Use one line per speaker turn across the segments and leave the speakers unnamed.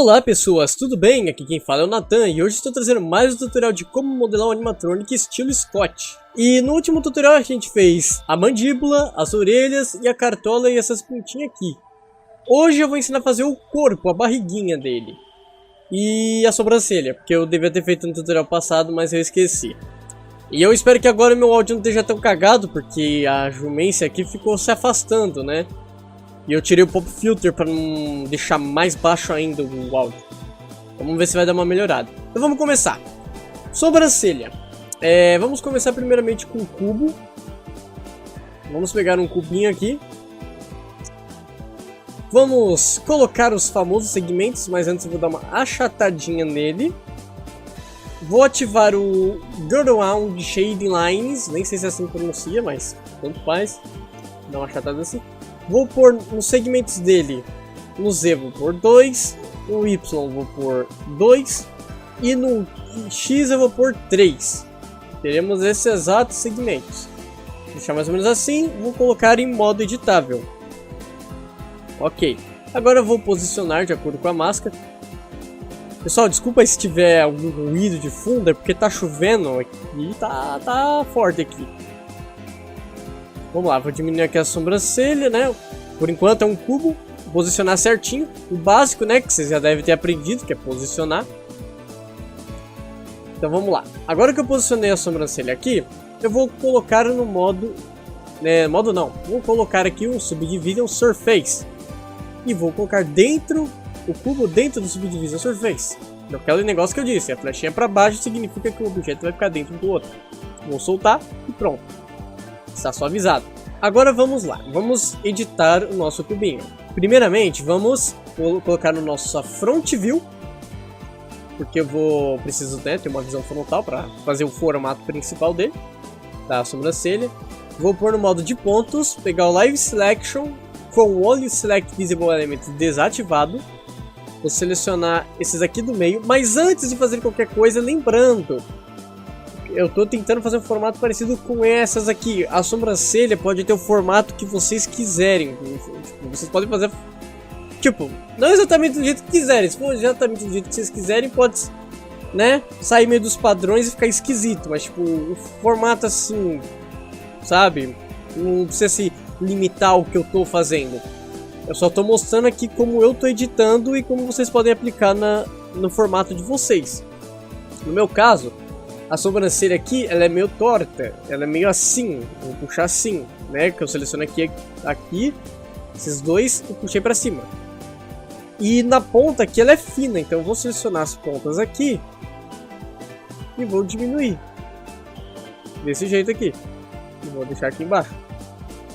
Olá pessoas, tudo bem? Aqui quem fala é o Nathan e hoje estou trazendo mais um tutorial de como modelar um animatronic estilo Scott. E no último tutorial a gente fez a mandíbula, as orelhas e a cartola e essas pontinhas aqui. Hoje eu vou ensinar a fazer o corpo, a barriguinha dele. E a sobrancelha, porque eu devia ter feito no tutorial passado, mas eu esqueci. E eu espero que agora meu áudio não esteja tão cagado, porque a jumência aqui ficou se afastando, né? E eu tirei o pop filter para não deixar mais baixo ainda o áudio. Vamos ver se vai dar uma melhorada. Então vamos começar. Sobrancelha. Vamos começar primeiramente com o cubo. Vamos pegar um cubinho aqui. Vamos colocar os famosos segmentos, mas antes eu vou dar uma achatadinha nele. Vou ativar o Gurround Shading Lines. Nem sei se é assim que pronuncia, mas tanto faz. Dá uma achatada assim. Vou pôr nos segmentos dele, no Z vou pôr 2, no Y vou pôr 2 e no X eu vou pôr 3. Teremos esses exatos segmentos. Vou deixar mais ou menos assim, vou colocar em modo editável. Ok, agora eu vou posicionar de acordo com a máscara. Pessoal, desculpa se tiver algum ruído de fundo, é porque tá chovendo aqui e tá forte aqui. Vamos lá, vou diminuir aqui a sobrancelha, né? Por enquanto é um cubo, vou posicionar certinho. O básico, né, que vocês já devem ter aprendido, que é posicionar. Então vamos lá. Agora que eu posicionei a sobrancelha aqui, eu vou colocar no modo... modo não, vou colocar aqui um Subdivision Surface. E vou colocar dentro, o cubo dentro do Subdivision Surface. Aquele negócio que eu disse, a flechinha para baixo significa que o objeto vai ficar dentro do outro. Vou soltar e pronto. Está suavizado. Agora vamos lá, vamos editar o nosso cubinho. Primeiramente, vamos colocar no nosso front view, porque eu preciso ter uma visão frontal para fazer o formato principal dele, da sobrancelha. Vou pôr no modo de pontos, pegar o Live Selection com o Only Select Visible Element desativado. Vou selecionar esses aqui do meio, mas antes de fazer qualquer coisa, lembrando, eu tô tentando fazer um formato parecido com essas aqui. A sobrancelha pode ter o formato que vocês quiserem. Vocês podem fazer, tipo, não exatamente do jeito que quiserem. Se for exatamente do jeito que vocês quiserem, pode, né, sair meio dos padrões e ficar esquisito. Mas, tipo, o formato assim, sabe? Não precisa se limitar ao que eu tô fazendo. Eu só tô mostrando aqui como eu tô editando e como vocês podem aplicar no formato de vocês. No meu caso, a sobrancelha aqui, ela é meio torta, ela é meio assim, vou puxar assim, né, que eu seleciono aqui, esses dois e puxei pra cima. E na ponta aqui ela é fina, então eu vou selecionar as pontas aqui e vou diminuir, desse jeito aqui, e vou deixar aqui embaixo.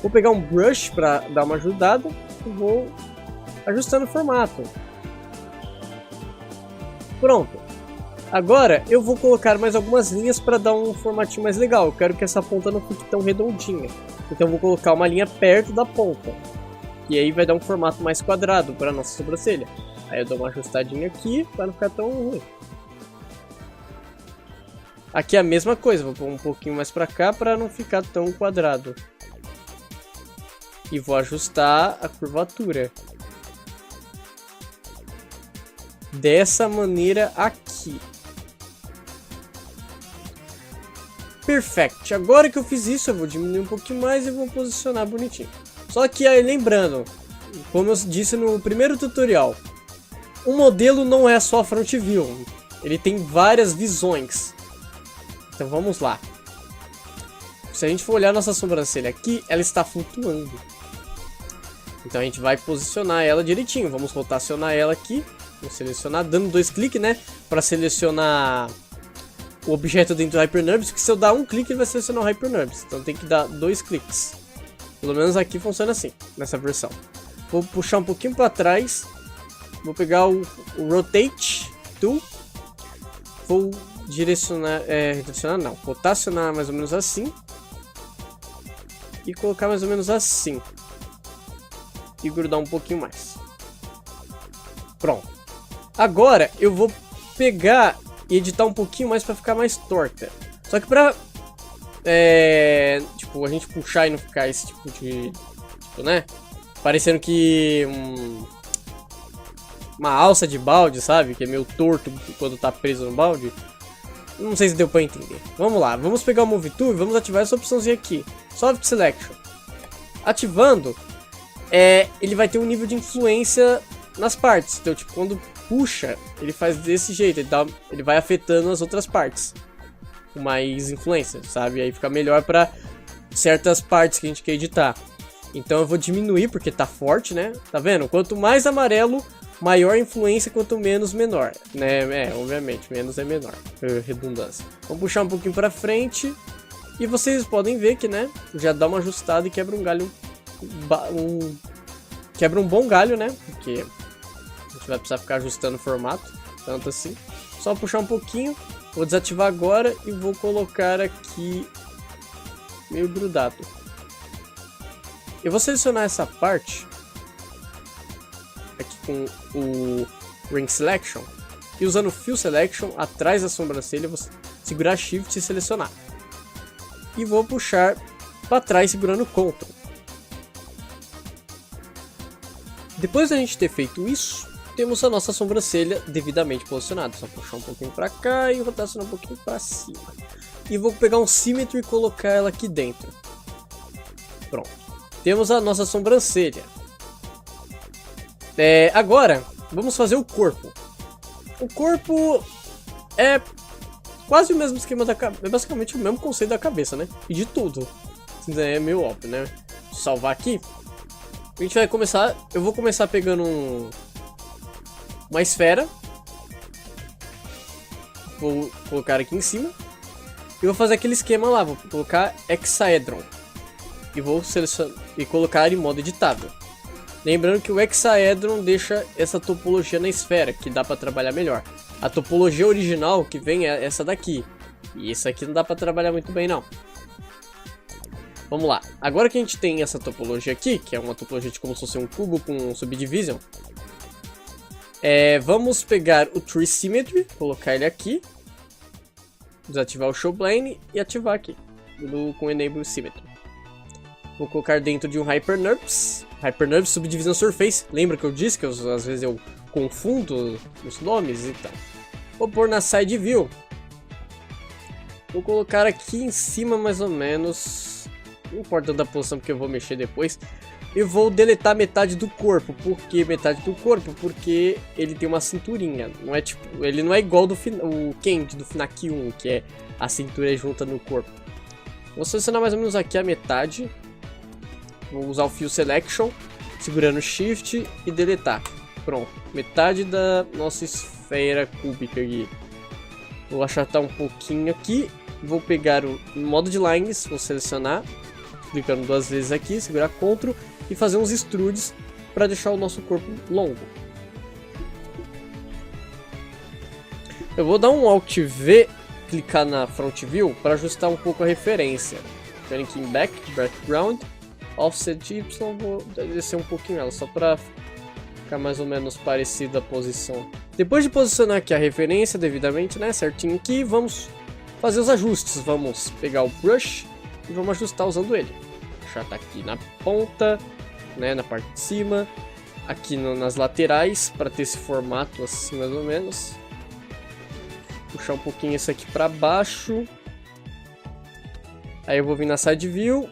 Vou pegar um brush pra dar uma ajudada e vou ajustando o formato. Pronto. Agora eu vou colocar mais algumas linhas para dar um formatinho mais legal. Eu quero que essa ponta não fique tão redondinha. Então eu vou colocar uma linha perto da ponta. E aí vai dar um formato mais quadrado para a nossa sobrancelha. Aí eu dou uma ajustadinha aqui para não ficar tão ruim. Aqui é a mesma coisa. Vou pôr um pouquinho mais para cá para não ficar tão quadrado. E vou ajustar a curvatura. Dessa maneira aqui. Perfect. Agora que eu fiz isso, eu vou diminuir um pouquinho mais e vou posicionar bonitinho. Só que aí, lembrando, como eu disse no primeiro tutorial, o modelo não é só front view. Ele tem várias visões. Então vamos lá. Se a gente for olhar nossa sobrancelha aqui, ela está flutuando. Então a gente vai posicionar ela direitinho. Vamos rotacionar ela aqui. Vou selecionar, dando 2 cliques, né? Para selecionar o objeto dentro do HyperNurbs, que se eu dar um clique ele vai selecionar o HyperNurbs. Então tem que dar 2 cliques. Pelo menos aqui funciona assim, nessa versão. Vou puxar um pouquinho para trás. Vou pegar o Rotate Tool. Vou direcionar, não, rotacionar mais ou menos assim. E colocar mais ou menos assim. E grudar um pouquinho mais. Pronto. Agora eu vou pegar e editar um pouquinho mais para ficar mais torta. Só que pra tipo, a gente puxar e não ficar esse tipo de, né, parecendo que uma alça de balde, sabe? Que é meio torto quando tá preso no balde. Não sei se deu pra entender. Vamos lá, vamos pegar o Move Tool e vamos ativar essa opçãozinha aqui. Soft Selection. Ativando, ele vai ter um nível de influência nas partes. Então, tipo, quando puxa, ele faz desse jeito. Ele vai afetando as outras partes. Com mais influência, sabe? Aí fica melhor pra certas partes que a gente quer editar. Então eu vou diminuir porque tá forte, né? Tá vendo? Quanto mais amarelo, maior influência, quanto menos, menor, né? Obviamente, menos é menor. Redundância. Vamos puxar um pouquinho pra frente. E vocês podem ver que, né? Já dá uma ajustada e quebra um galho. Quebra um bom galho, né? Porque a gente vai precisar ficar ajustando o formato. Tanto assim. Só puxar um pouquinho. Vou desativar agora e vou colocar aqui meio grudado. Eu vou selecionar essa parte aqui com o Ring Selection e usando o Fill Selection atrás da sobrancelha, vou segurar Shift e selecionar. E vou puxar para trás segurando Ctrl. Depois da gente ter feito isso, temos a nossa sobrancelha devidamente posicionada. Só puxar um pouquinho para cá e rotacionar um pouquinho para cima. E vou pegar um Symmetry e colocar ela aqui dentro. Pronto. Temos a nossa sobrancelha. Agora, vamos fazer o corpo. O corpo é quase o mesmo esquema da cabeça. É basicamente o mesmo conceito da cabeça, né? E de tudo. É meio óbvio, né? Vou salvar aqui. A gente vai começar. Eu vou começar pegando uma esfera. Vou colocar aqui em cima. E vou fazer aquele esquema lá. Vou colocar Hexaedron. E vou selecionar e colocar em modo editável. Lembrando que o Hexaedron deixa essa topologia na esfera, que dá para trabalhar melhor. A topologia original que vem é essa daqui. E essa aqui não dá para trabalhar muito bem não. Vamos lá. Agora que a gente tem essa topologia aqui, que é uma topologia de como se fosse um cubo com um subdivision. Vamos pegar o Tree Symmetry, colocar ele aqui. Desativar o Show Plane e ativar aqui. Com Enable Symmetry. Vou colocar dentro de um HyperNURBS. HyperNURBS Subdivision Surface. Lembra que eu disse que às vezes eu confundo os nomes? Então, vou pôr na Side View. Vou colocar aqui em cima mais ou menos. Não importa da posição porque eu vou mexer depois. E vou deletar metade do corpo. Por que metade do corpo? Porque ele tem uma cinturinha. Não é tipo, ele não é igual o Candy do Fnac 1, que é a cintura junta no corpo. Vou selecionar mais ou menos aqui a metade. Vou usar o Fill Selection, segurando Shift e deletar. Pronto, metade da nossa esfera cúbica aqui. Vou achatar um pouquinho aqui. Vou pegar o modo de lines, vou selecionar, clicando duas vezes aqui, segurar Ctrl e fazer uns extrudes para deixar o nosso corpo longo. Eu vou dar um Alt V, clicar na Front View para ajustar um pouco a referência. Quero aqui em Background. Offset Y, vou descer um pouquinho ela, só para ficar mais ou menos parecida a posição. Depois de posicionar aqui a referência devidamente, né, certinho aqui, vamos fazer os ajustes. Vamos pegar o Brush e vamos ajustar usando ele. Já tá aqui na ponta, né, na parte de cima, aqui nas laterais, para ter esse formato assim mais ou menos. Puxar um pouquinho isso aqui para baixo. Aí eu vou vir na Side View.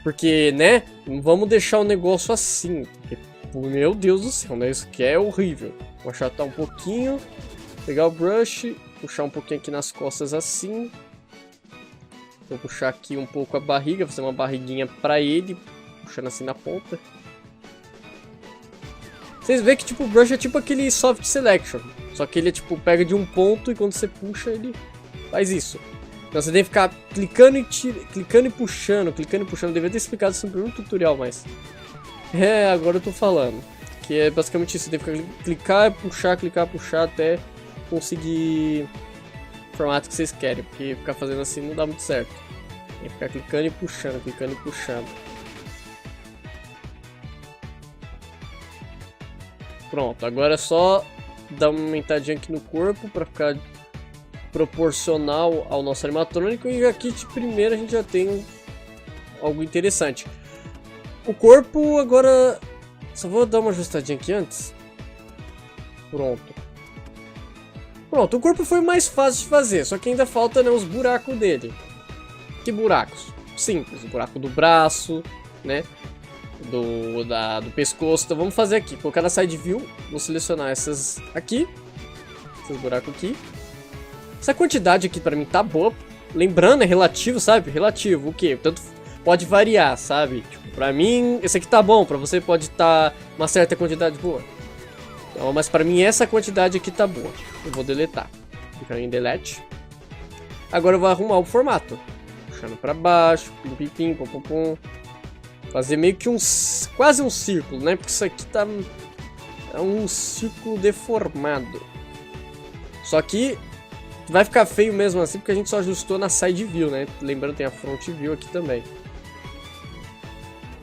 Porque, né, não vamos deixar o negócio assim. Porque, meu Deus do céu, né, isso aqui é horrível. Vou achatar um pouquinho, pegar o brush, puxar um pouquinho aqui nas costas assim. Vou puxar aqui um pouco a barriga, fazer uma barriguinha pra ele, puxando assim na ponta. Vocês veem que tipo, o brush é tipo aquele soft selection. Só que ele é tipo, pega de um ponto e quando você puxa ele faz isso. Então você tem que ficar clicando e puxando. Eu devia ter explicado isso no primeiro tutorial, mas... agora eu tô falando. Que é basicamente isso, você tem que clicar, puxar até conseguir o formato que vocês querem. Porque ficar fazendo assim não dá muito certo. Tem que ficar clicando e puxando. Pronto, agora é só dar uma aumentadinha aqui no corpo pra ficar proporcional ao nosso animatrônico. E aqui de primeira a gente já tem algo interessante. O corpo agora... Só vou dar uma ajustadinha aqui antes. Pronto. Pronto, o corpo foi mais fácil de fazer, só que ainda falta, né, os buracos dele. Que buracos? Simples, o buraco do braço, né, do pescoço. Então vamos fazer aqui, colocar na side view, vou selecionar essas aqui, esses buracos aqui. Essa quantidade aqui pra mim tá boa, lembrando, é relativo, sabe? Relativo, o quê? Tanto pode variar, sabe? Tipo, pra mim, esse aqui tá bom, pra você pode estar uma certa quantidade boa. Então, mas pra mim essa quantidade aqui tá boa. Eu vou deletar. Clicar em delete. Agora eu vou arrumar o formato. Puxando pra baixo, pim pim pim, pum pum pum. Fazer meio que quase um círculo, né? Porque isso aqui tá um círculo deformado. Só que vai ficar feio mesmo assim, porque a gente só ajustou na side view, né? Lembrando, tem a front view aqui também.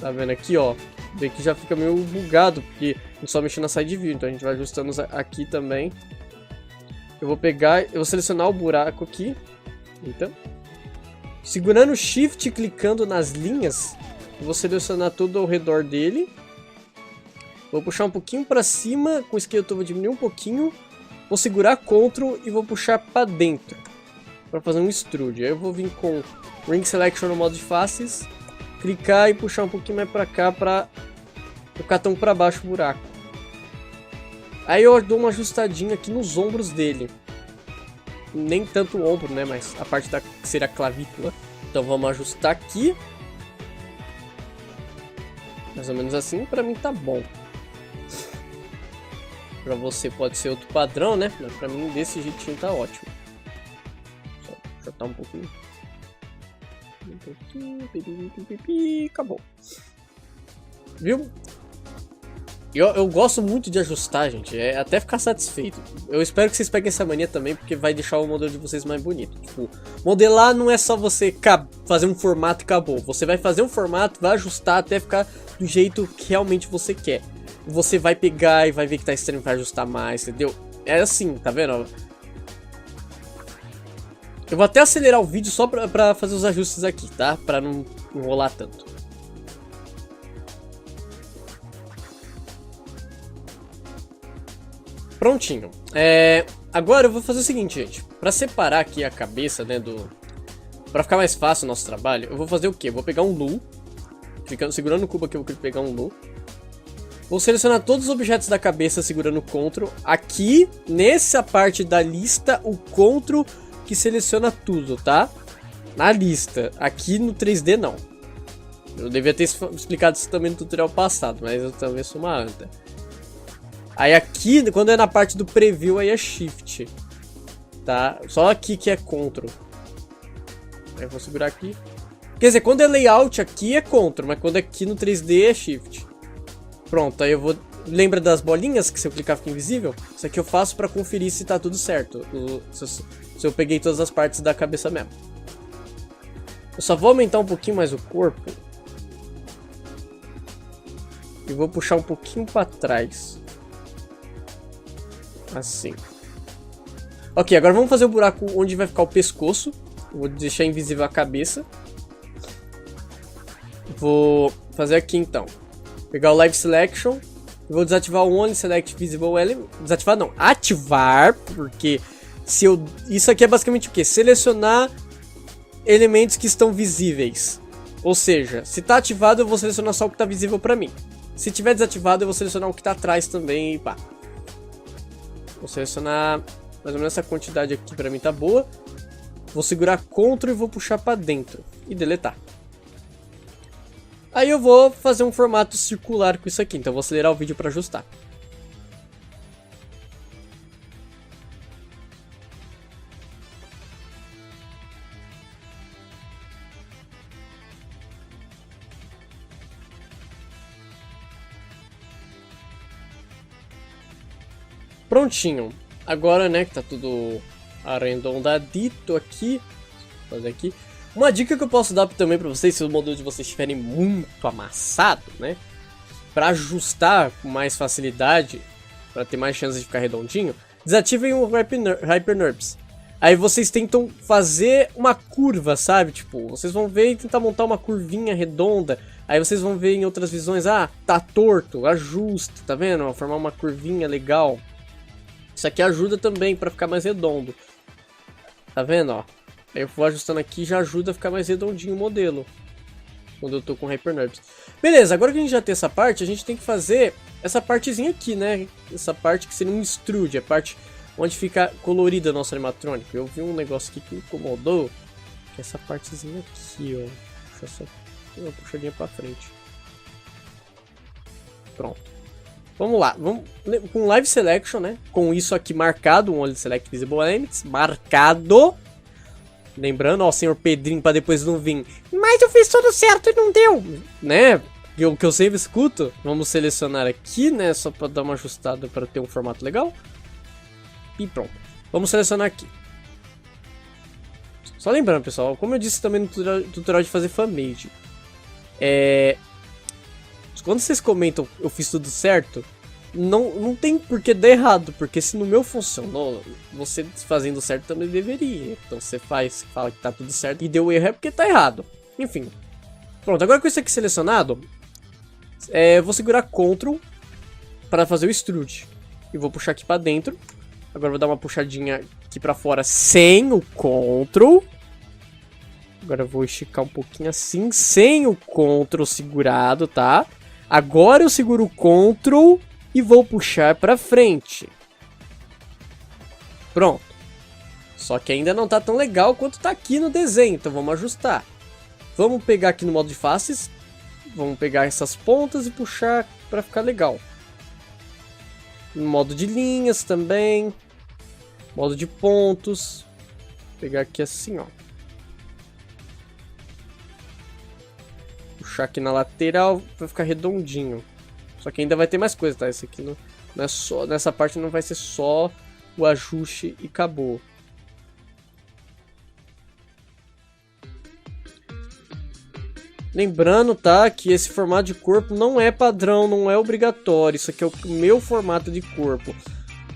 Tá vendo aqui, ó? Vê que já fica meio bugado, porque a gente só mexeu na side view. Então a gente vai ajustando aqui também. Eu vou pegar, eu vou selecionar o buraco aqui. Então, segurando o Shift e clicando nas linhas, eu vou selecionar tudo ao redor dele. Vou puxar um pouquinho pra cima, com o esqueleto eu vou diminuir um pouquinho. Vou segurar Ctrl e vou puxar pra dentro, pra fazer um extrude. Aí eu vou vir com Ring Selection no modo de faces, clicar e puxar um pouquinho mais pra cá pra ficar tão pra baixo o buraco. Aí eu dou uma ajustadinha aqui nos ombros dele. Nem tanto o ombro, né, mas a parte da que seria a clavícula. Então vamos ajustar aqui. Mais ou menos assim, pra mim tá bom. Pra você pode ser outro padrão, né? Mas pra mim desse jeitinho tá ótimo. Só apertar um pouquinho. Acabou. Viu? Eu gosto muito de ajustar, gente. É até ficar satisfeito. Eu espero que vocês peguem essa mania também, porque vai deixar o modelo de vocês mais bonito. Tipo, modelar não é só você fazer um formato e acabou. Você vai fazer um formato, vai ajustar até ficar do jeito que realmente você quer. Você vai pegar e vai ver que tá estranho, vai ajustar mais, entendeu? É assim, tá vendo? Eu vou até acelerar o vídeo só pra fazer os ajustes aqui, tá? Pra não enrolar tanto. Prontinho. Agora eu vou fazer o seguinte, gente. Pra separar aqui a cabeça, né, pra ficar mais fácil o nosso trabalho, eu vou fazer o quê? Eu vou pegar um null. Segurando o cubo aqui, eu vou pegar um null. Vou selecionar todos os objetos da cabeça segurando o Ctrl. Aqui, nessa parte da lista, o Ctrl que seleciona tudo, tá? Na lista. Aqui no 3D, não. Eu devia ter explicado isso também no tutorial passado, mas eu também sou uma anta. Aí aqui, quando é na parte do preview, aí é Shift. Tá? Só aqui que é Ctrl. Aí eu vou segurar aqui. Quer dizer, quando é layout aqui é Ctrl, mas quando é aqui no 3D é Shift. Pronto, aí eu vou... Lembra das bolinhas que se eu clicar fica invisível? Isso aqui eu faço pra conferir se tá tudo certo. Se eu peguei todas as partes da cabeça mesmo. Eu só vou aumentar um pouquinho mais o corpo. E vou puxar um pouquinho pra trás. Assim. Ok, agora vamos fazer o buraco onde vai ficar o pescoço. Eu vou deixar invisível a cabeça. Vou fazer aqui então. Pegar o Live Selection. Vou desativar o Only Select Visible Element. Desativar não, ativar. Porque se eu... Isso aqui é basicamente o que? Selecionar elementos que estão visíveis. Ou seja, se está ativado eu vou selecionar só o que está visível para mim. Se tiver desativado eu vou selecionar o que está atrás também e pá. Vou selecionar mais ou menos essa quantidade aqui, para mim tá boa. Vou segurar Ctrl e vou puxar para dentro. E deletar. Aí eu vou fazer um formato circular com isso aqui, então eu vou acelerar o vídeo para ajustar. Prontinho. Agora, né, que tá tudo arredondadito aqui. Vou fazer aqui. Uma dica que eu posso dar também pra vocês, se o modelo de vocês estiverem muito amassado, né? Pra ajustar com mais facilidade, pra ter mais chances de ficar redondinho, desativem o Hyper NURBS. Aí vocês tentam fazer uma curva, sabe? Tipo, vocês vão ver e tentar montar uma curvinha redonda. Aí vocês vão ver em outras visões, ah, tá torto, ajusta, tá vendo? Formar uma curvinha legal. Isso aqui ajuda também para ficar mais redondo. Tá vendo, ó? Aí eu vou ajustando aqui, já ajuda a ficar mais redondinho o modelo. Quando eu tô com Hyper NURBS. Beleza, agora que a gente já tem essa parte, a gente tem que fazer essa partezinha aqui, né? Essa parte que seria um extrude, a parte onde fica colorida nosso animatrônico. Eu vi um negócio aqui que me incomodou, que é essa partezinha aqui, ó. Deixa eu só dar uma puxadinha pra frente. Pronto. Vamos lá, vamos com Live Selection, né? Com isso aqui marcado, um Only Select Visible Elements, marcado. Lembrando, ó, o senhor Pedrinho, pra depois não vir. Mas eu fiz tudo certo e não deu, né? O que eu sempre escuto. Vamos selecionar aqui, né? Só pra dar uma ajustada para ter um formato legal. E pronto. Vamos selecionar aqui. Só lembrando, pessoal, como eu disse também no tutorial de fazer fanmade. Quando vocês comentam eu fiz tudo certo, não tem por que dar errado, porque se no meu funcionou, você fazendo certo também deveria. Então você fala que tá tudo certo e deu erro é porque tá errado. Enfim. Pronto, agora com isso aqui selecionado, vou segurar Ctrl para fazer o extrude. E vou puxar aqui para dentro. Agora vou dar uma puxadinha aqui para fora sem o Ctrl. Agora eu vou esticar um pouquinho assim, sem o Ctrl segurado, tá? Agora eu seguro o Ctrl e vou puxar pra frente. Pronto. Só que ainda não tá tão legal quanto tá aqui no desenho, então vamos ajustar. Vamos pegar aqui no modo de faces. Vamos pegar essas pontas e puxar pra ficar legal. No modo de linhas também. Modo de pontos. Vou pegar aqui assim, ó. Puxar aqui na lateral pra ficar redondinho. Só que ainda vai ter mais coisa, tá? Esse aqui não é só, nessa parte não vai ser só o ajuste e acabou. Lembrando, tá, que esse formato de corpo não é padrão, não é obrigatório. Isso aqui é o meu formato de corpo.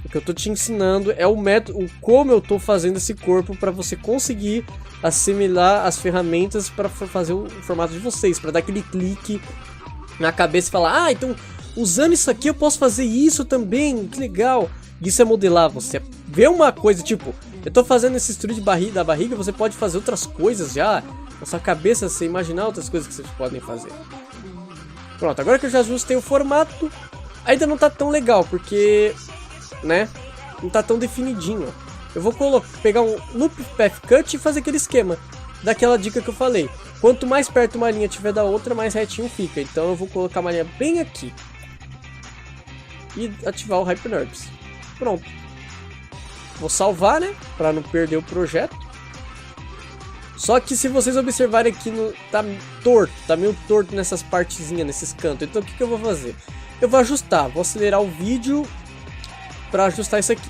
O que eu tô te ensinando é o método, como eu tô fazendo esse corpo para você conseguir assimilar as ferramentas para fazer o formato de vocês, para dar aquele clique na cabeça e falar: ah, então usando isso aqui eu posso fazer isso também, que legal. Isso é modelar, você vê uma coisa, tipo, eu tô fazendo esse extrude da barriga, você pode fazer outras coisas já, na sua cabeça você imaginar outras coisas que vocês podem fazer. Pronto, agora que eu já ajustei o formato, ainda não tá tão legal, porque, né, não tá tão definidinho. Eu vou pegar um Loop Path Cut e fazer aquele esquema, daquela dica que eu falei. Quanto mais perto uma linha tiver da outra, mais retinho fica. Então eu vou colocar uma linha bem aqui. E ativar o Hyper NURBS. Pronto. Vou salvar, né? Pra não perder o projeto. Só que se vocês observarem aqui, tá torto. Tá meio torto nessas partezinhas, nesses cantos. Então o que eu vou fazer? Eu vou ajustar. Vou acelerar o vídeo pra ajustar isso aqui.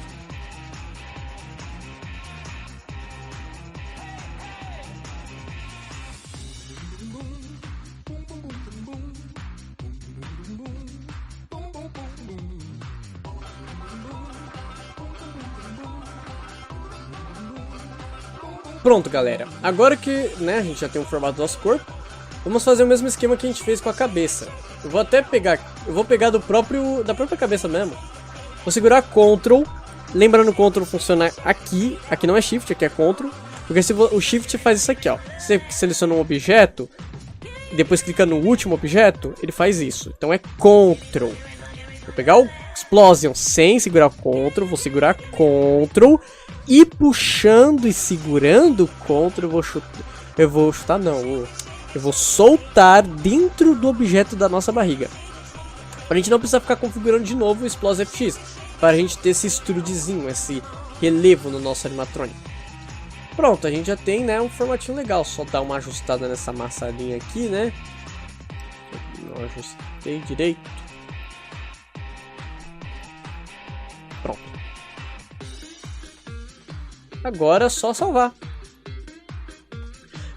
Pronto, galera. Agora que, né, a gente já tem um formato do nosso corpo, vamos fazer o mesmo esquema que a gente fez com a cabeça. Eu vou até pegar, da própria cabeça mesmo. Vou segurar Ctrl, lembrando o Ctrl funciona aqui não é Shift, aqui é Ctrl, porque se o Shift faz isso aqui, ó. Você seleciona um objeto, e depois clica no último objeto, ele faz isso. Então é Ctrl. Vou pegar o Explosion sem segurar Ctrl, vou segurar Ctrl e puxando e segurando Ctrl eu vou soltar dentro do objeto da nossa barriga. Pra gente não precisar ficar configurando de novo o Explosion FX, para a gente ter esse extrudezinho, esse relevo no nosso animatrônico. Pronto, a gente já tem, né, um formatinho legal. Só dar uma ajustada nessa amassadinha aqui, né? Não ajustei direito. Pronto. Agora é só salvar.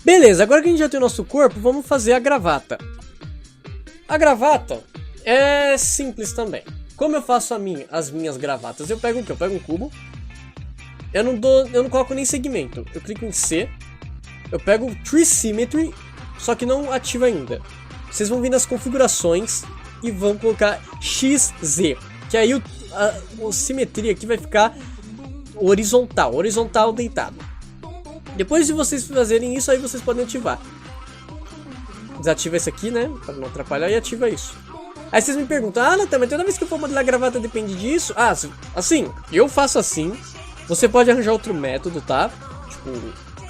Beleza, agora que a gente já tem o nosso corpo, vamos fazer a gravata. A gravata é simples também. Como eu faço as minhas gravatas? Eu pego o quê? Eu pego um cubo. Eu não coloco nem segmento. Eu clico em C. Eu pego o Tree Symmetry, só que não ativa ainda. Vocês vão vir nas configurações e vão colocar XZ. Que aí a simetria aqui vai ficar horizontal deitado. Depois de vocês fazerem isso, aí vocês podem ativar. Desativa isso aqui, né, para não atrapalhar, e ativa isso. Aí vocês me perguntam, Natan, mas toda vez que eu for modelar a gravata depende disso? Ah, assim, eu faço assim. Você pode arranjar outro método, tá? Tipo,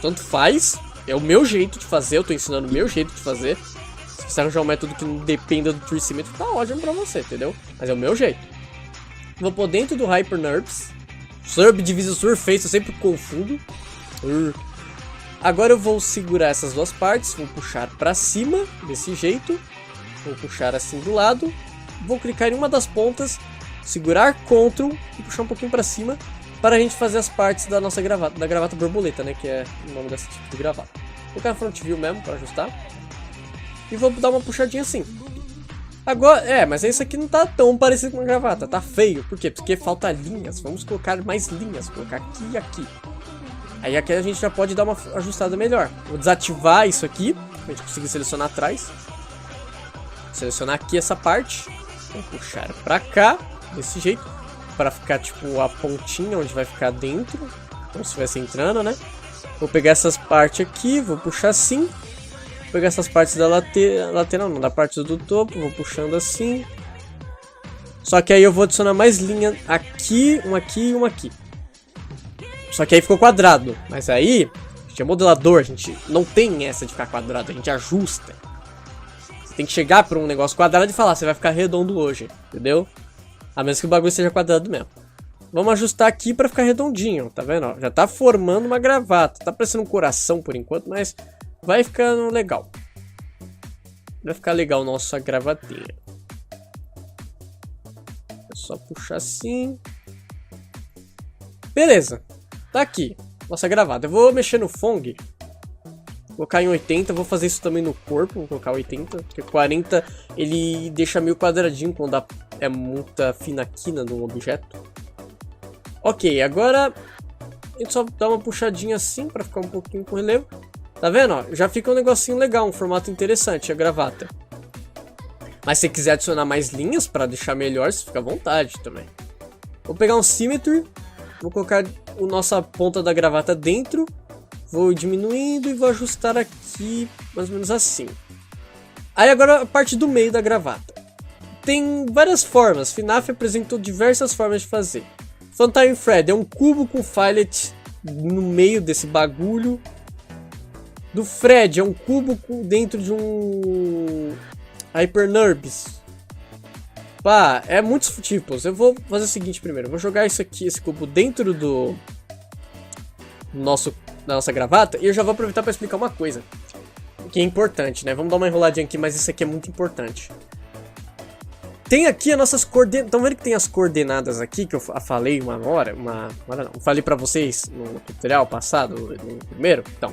tanto faz. É o meu jeito de fazer, eu tô ensinando o meu jeito de fazer. Se você arranjar um método que não dependa do Tree Symmetry, tá ótimo pra você, entendeu? Mas é o meu jeito. Vou pôr dentro do Hyper NURBS. Subdivisa Surface, eu sempre confundo. Agora eu vou segurar essas duas partes, vou puxar pra cima, desse jeito. Vou puxar assim do lado, vou clicar em uma das pontas, segurar Ctrl e puxar um pouquinho pra cima para a gente fazer as partes da nossa gravata, da gravata borboleta, né, que é o nome desse tipo de gravata. Vou colocar na front view mesmo para ajustar e vou dar uma puxadinha assim. Agora, mas isso aqui não tá tão parecido com uma gravata, tá feio. Por quê? Porque falta linhas, vamos colocar mais linhas, vou colocar aqui e aqui. Aí aqui a gente já pode dar uma ajustada melhor. Vou desativar isso aqui, pra gente conseguir selecionar atrás. Selecionar aqui essa parte, vou puxar pra cá, desse jeito, para ficar tipo a pontinha onde vai ficar dentro, como se estivesse entrando, né? Vou pegar essas partes aqui, vou puxar assim, vou pegar essas partes da lateral, não, da parte do topo, vou puxando assim. Só que aí eu vou adicionar mais linha aqui e uma aqui. Só que aí ficou quadrado, mas aí, a gente é modelador, a gente não tem essa de ficar quadrado, a gente ajusta. Tem que chegar para um negócio quadrado e falar, você vai ficar redondo hoje, entendeu? A menos que o bagulho seja quadrado mesmo. Vamos ajustar aqui para ficar redondinho, tá vendo? Ó, já tá formando uma gravata. Tá parecendo um coração por enquanto, mas vai ficando legal. Vai ficar legal nossa gravatinha. É só puxar assim. Beleza, tá aqui nossa gravata. Eu vou mexer no Phong. Colocar em 80, vou fazer isso também no corpo, vou colocar 80, porque 40 ele deixa meio quadradinho quando é muita fina quina no objeto. Ok, agora a gente só dá uma puxadinha assim para ficar um pouquinho com relevo. Tá vendo? Ó, já fica um negocinho legal, um formato interessante a gravata. Mas se quiser adicionar mais linhas para deixar melhor, você fica à vontade também. Vou pegar um Symmetry, vou colocar a nossa ponta da gravata dentro. Vou diminuindo e vou ajustar aqui, mais ou menos assim. Aí agora a parte do meio da gravata. Tem várias formas, FNAF apresentou diversas formas de fazer. Funtime Thread é um cubo com fillet no meio desse bagulho. Do Thread é um cubo dentro de um Hyper NURBS. Pá, é muitos tipos. Eu vou fazer o seguinte primeiro, eu vou jogar isso aqui, esse cubo dentro da nossa gravata, e eu já vou aproveitar para explicar uma coisa que é importante, né? Vamos dar uma enroladinha aqui, mas isso aqui é muito importante. Tem aqui as nossas coordenadas. Estão vendo que tem as coordenadas aqui que eu falei falei para vocês no tutorial passado, no primeiro? Então,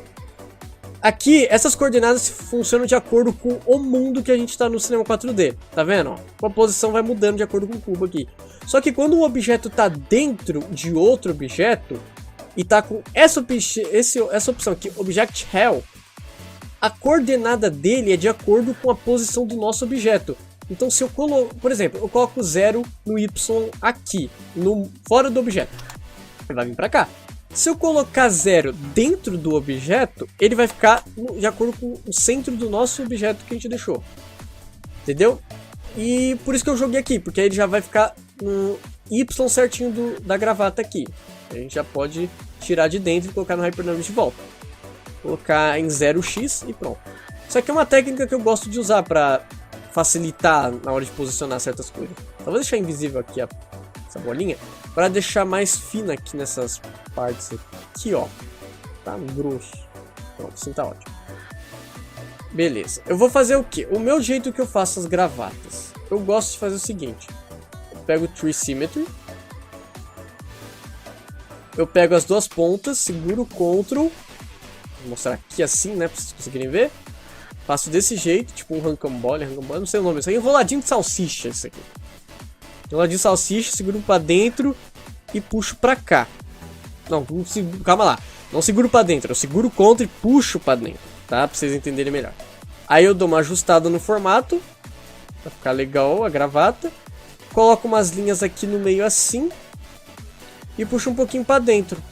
aqui essas coordenadas funcionam de acordo com o mundo que a gente está no cinema 4D. Tá vendo? A posição vai mudando de acordo com o cubo aqui. Só que quando um objeto está dentro de outro objeto e tá com essa opção aqui, Object Hell, a coordenada dele é de acordo com a posição do nosso objeto. Então se eu coloco, por exemplo, eu coloco 0 no Y aqui, fora do objeto, ele vai vir pra cá. Se eu colocar 0 dentro do objeto, ele vai ficar de acordo com o centro do nosso objeto que a gente deixou. Entendeu? E por isso que eu joguei aqui, porque aí ele já vai ficar no Y certinho da gravata aqui. A gente já pode tirar de dentro e colocar no Hyper NURBS de volta. Colocar em 0x e pronto. Isso aqui é uma técnica que eu gosto de usar para facilitar na hora de posicionar certas coisas. Então vou deixar invisível aqui essa bolinha para deixar mais fina aqui nessas partes aqui, ó. Tá grosso. Pronto, assim tá ótimo. Beleza. Eu vou fazer o que? O meu jeito que eu faço as gravatas. Eu gosto de fazer o seguinte. Eu pego o Tree Symmetry. Eu pego as duas pontas, seguro o Ctrl. Vou mostrar aqui assim, né, pra vocês conseguirem ver. Faço desse jeito, tipo um rocambole, não sei o nome. Isso aí é enroladinho de salsicha, isso aqui. Enroladinho de salsicha, seguro pra dentro e puxo pra cá. Não, calma lá. Não seguro pra dentro, eu seguro o Ctrl e puxo pra dentro, tá? Pra vocês entenderem melhor. Aí eu dou uma ajustada no formato, pra ficar legal a gravata. coloco umas linhas aqui no meio assim e puxo um pouquinho para dentro,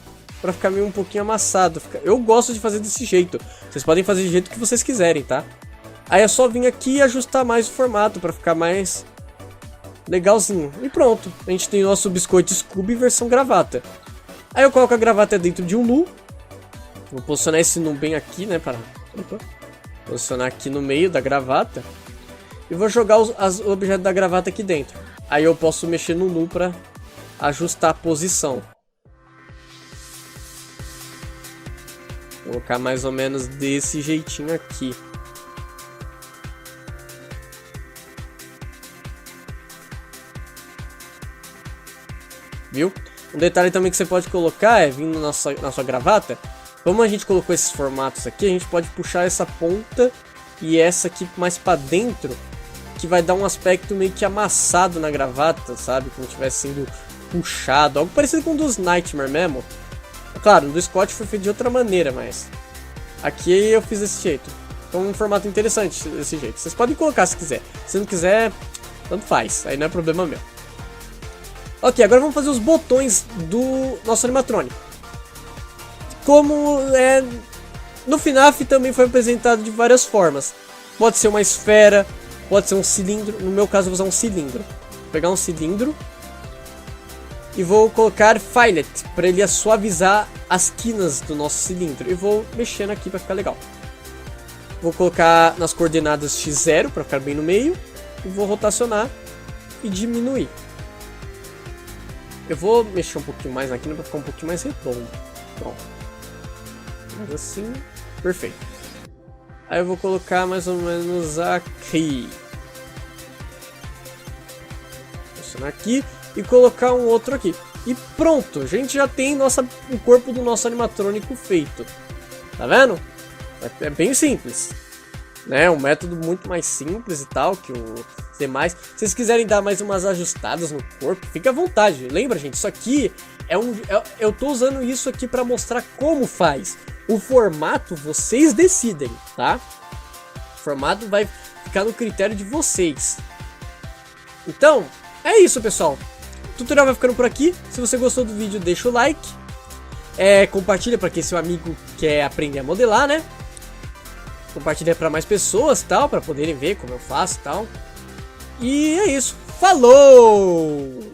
para ficar meio um pouquinho amassado. Eu gosto de fazer desse jeito. Vocês podem fazer do jeito que vocês quiserem, tá? Aí é só vir aqui e ajustar mais o formato para ficar mais legalzinho. E pronto, a gente tem nosso biscoito Scooby versão gravata. Aí eu coloco a gravata dentro de um nu. Vou posicionar esse nu bem aqui, né? Posicionar aqui no meio da gravata. E vou jogar os objetos da gravata aqui dentro. Aí eu posso mexer no nu para ajustar a posição. Vou colocar mais ou menos desse jeitinho aqui. Viu? Um detalhe também que você pode colocar é, vindo na sua gravata, como a gente colocou esses formatos aqui, a gente pode puxar essa ponta e essa aqui mais pra dentro, que vai dar um aspecto meio que amassado na gravata, sabe? Como se tivesse sendo puxado, algo parecido com o dos Nightmare mesmo. Claro, o do Scott foi feito de outra maneira, mas aqui eu fiz desse jeito. Então um formato interessante desse jeito. Vocês podem colocar se quiser. Se não quiser, tanto faz, aí não é problema meu. Ok, agora vamos fazer os botões do nosso animatrônico. Como é no FNAF também foi apresentado de várias formas. Pode ser uma esfera, pode ser um cilindro. No meu caso eu vou usar um cilindro. Vou pegar um cilindro e vou colocar Fillet para ele suavizar as quinas do nosso cilindro. E vou mexendo aqui para ficar legal. Vou colocar nas coordenadas x0 para ficar bem no meio. E vou rotacionar e diminuir. Eu vou mexer um pouquinho mais na quina para ficar um pouquinho mais redondo. Pronto. Mas assim, perfeito. Aí eu vou colocar mais ou menos aqui. Posicionar aqui e colocar um outro aqui. E pronto, a gente já tem o corpo do nosso animatrônico feito. Tá vendo? É bem simples. Né? Um método muito mais simples e tal que os demais. Se vocês quiserem dar mais umas ajustadas no corpo, fica à vontade. Lembra, gente, isso aqui eu tô usando isso aqui para mostrar como faz. O formato vocês decidem, tá? O formato vai ficar no critério de vocês. Então, é isso, pessoal. O tutorial vai ficando por aqui. Se você gostou do vídeo, deixa o like. Compartilha para quem seu amigo quer aprender a modelar, né? Compartilha para mais pessoas, tal, para poderem ver como eu faço, tal. E é isso. Falou!